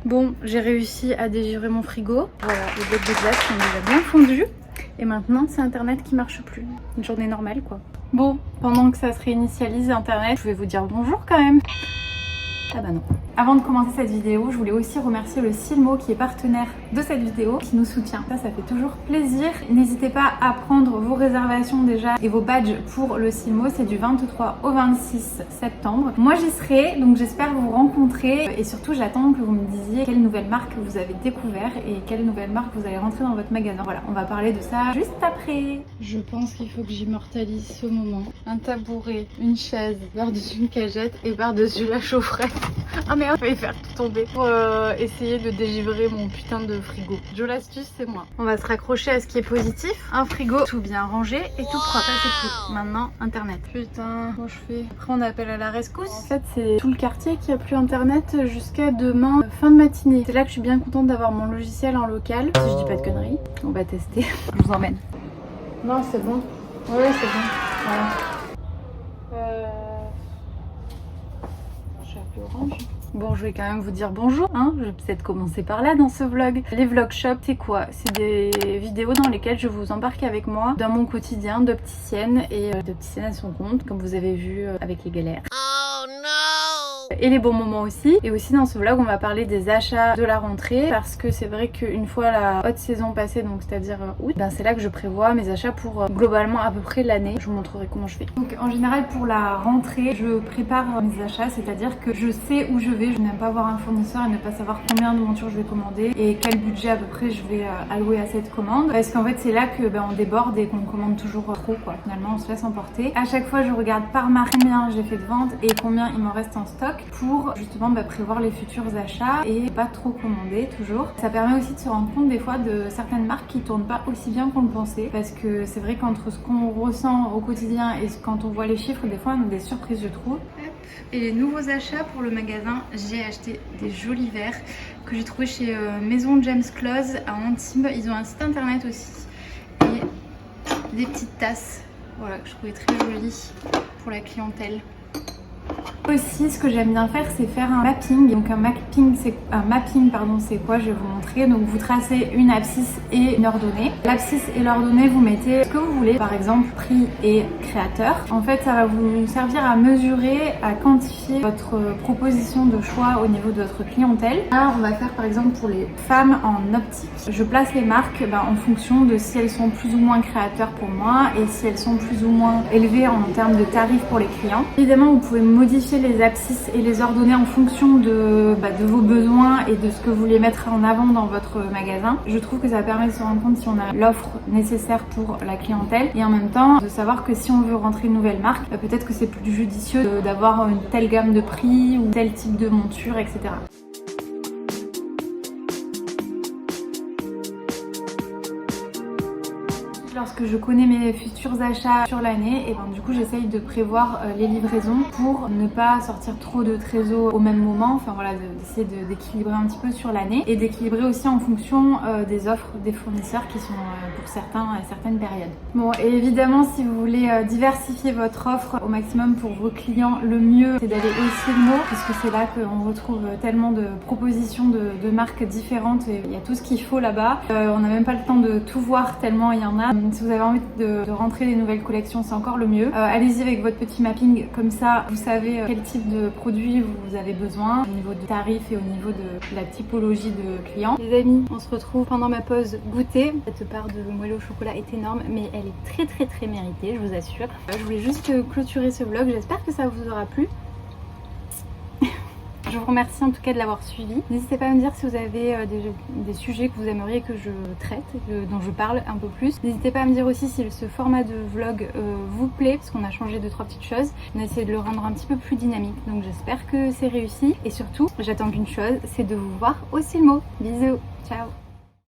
Bon, j'ai réussi à dégivrer mon frigo. Voilà, les blocs de glace sont déjà bien fondus. Et maintenant, c'est Internet qui marche plus. Une journée normale, quoi. Bon, pendant que ça se réinitialise Internet, je vais vous dire bonjour quand même. Ah bah non. Avant de commencer cette vidéo, je voulais aussi remercier le Silmo qui est partenaire de cette vidéo, qui nous soutient. Ça fait toujours plaisir. N'hésitez pas à prendre vos réservations déjà et vos badges pour le Silmo. C'est du 23 au 26 septembre. Moi j'y serai, donc j'espère vous rencontrer. Et surtout, j'attends que vous me disiez quelle nouvelle marque vous avez découvert et quelle nouvelle marque vous allez rentrer dans votre magasin. Voilà, on va parler de ça juste après. Je pense qu'il faut que j'immortalise ce moment. Un tabouret, une chaise, par-dessus une cagette et par-dessus la chaufferette. Ah merde, je vais faire tout tomber pour essayer de dégivrer mon putain de frigo. Joe l'astuce, c'est moi. On va se raccrocher à ce qui est positif. Un frigo tout bien rangé et tout propre. Ça c'est cool. Maintenant, Internet. Putain, comment je fais? Après on appelle à la rescousse. En fait, c'est tout le quartier qui a plus Internet jusqu'à demain, fin de matinée. C'est là que je suis bien contente d'avoir mon logiciel en local. Si je dis pas de conneries, on va tester. Je vous emmène. Non, c'est bon. Ouais, c'est bon. Voilà. Orange. Bon, je vais quand même vous dire bonjour, hein. Je vais peut-être commencer par là dans ce vlog. Les vlog shop, c'est quoi? C'est des vidéos dans lesquelles je vous embarque avec moi dans mon quotidien d'opticienne et d'opticienne à son compte, comme vous avez vu avec les galères. Oh non! Et les bons moments aussi. Et aussi dans ce vlog, on va parler des achats de la rentrée parce que c'est vrai qu'une fois la haute saison passée, donc c'est-à-dire août, ben c'est là que je prévois mes achats pour globalement à peu près l'année. Je vous montrerai comment je fais. Donc en général pour la rentrée, je prépare mes achats, c'est-à-dire que je sais où je vais. Je n'aime pas voir un fournisseur et ne pas savoir combien de montures je vais commander et quel budget à peu près je vais allouer à cette commande. Parce qu'en fait c'est là que on déborde et qu'on commande toujours trop quoi. Finalement on se laisse emporter. À chaque fois je regarde par marque combien j'ai fait de vente et combien il m'en reste en stock pour justement prévoir les futurs achats et pas trop commander toujours. Ça permet aussi de se rendre compte des fois de certaines marques qui tournent pas aussi bien qu'on le pensait parce que c'est vrai qu'entre ce qu'on ressent au quotidien et quand on voit les chiffres, des fois on a des surprises je trouve. Et les nouveaux achats pour le magasin, j'ai acheté des jolis verres que j'ai trouvé chez Maison James Close à Antibes. Ils ont un site internet aussi et des petites tasses, voilà, que je trouvais très jolies pour la clientèle. Aussi, ce que j'aime bien faire, c'est faire un mapping. Donc un mapping, c'est quoi? Je vais vous montrer. Donc vous tracez une abscisse et une ordonnée. L'abscisse et l'ordonnée, vous mettez ce que vous voulez, par exemple prix et créateur. En fait, ça va vous servir à mesurer, à quantifier votre proposition de choix au niveau de votre clientèle. Là, on va faire par exemple pour les femmes en optique. Je place les marques en fonction de si elles sont plus ou moins créateurs pour moi et si elles sont plus ou moins élevées en termes de tarifs pour les clients. Évidemment, vous pouvez modifier les abscisses et les ordonnées en fonction de vos besoins et de ce que vous voulez mettre en avant dans votre magasin. Je trouve que ça permet de se rendre compte si on a l'offre nécessaire pour la clientèle et en même temps de savoir que si on veut rentrer une nouvelle marque, peut-être que c'est plus judicieux d'avoir une telle gamme de prix ou tel type de monture, etc. Lorsque je connais mes futurs achats sur l'année, et du coup j'essaye de prévoir les livraisons pour ne pas sortir trop de trésors au même moment, enfin voilà, d'essayer d'équilibrer un petit peu sur l'année et d'équilibrer aussi en fonction des offres des fournisseurs qui sont pour certains à certaines périodes. Bon, et évidemment si vous voulez diversifier votre offre au maximum pour vos clients, le mieux c'est d'aller au Silmo puisque c'est là qu'on retrouve tellement de propositions de marques différentes et il y a tout ce qu'il faut là-bas. On n'a même pas le temps de tout voir tellement il y en a. Si vous avez envie de rentrer des nouvelles collections, c'est encore le mieux. Allez-y avec votre petit mapping, comme ça vous savez quel type de produit vous avez besoin au niveau de tarifs et au niveau de la typologie de clients. Les amis, on se retrouve pendant ma pause goûter. Cette part de moelleux au chocolat est énorme, mais elle est très méritée, je vous assure. Je voulais juste clôturer ce vlog, j'espère que ça vous aura plu. Je vous remercie en tout cas de l'avoir suivi. N'hésitez pas à me dire si vous avez des sujets que vous aimeriez que je traite, dont je parle un peu plus. N'hésitez pas à me dire aussi si ce format de vlog vous plaît, parce qu'on a changé 2-3 petites choses. On a essayé de le rendre un petit peu plus dynamique, donc j'espère que c'est réussi. Et surtout, j'attends qu'une chose, c'est de vous voir au Silmo. Bisous, ciao.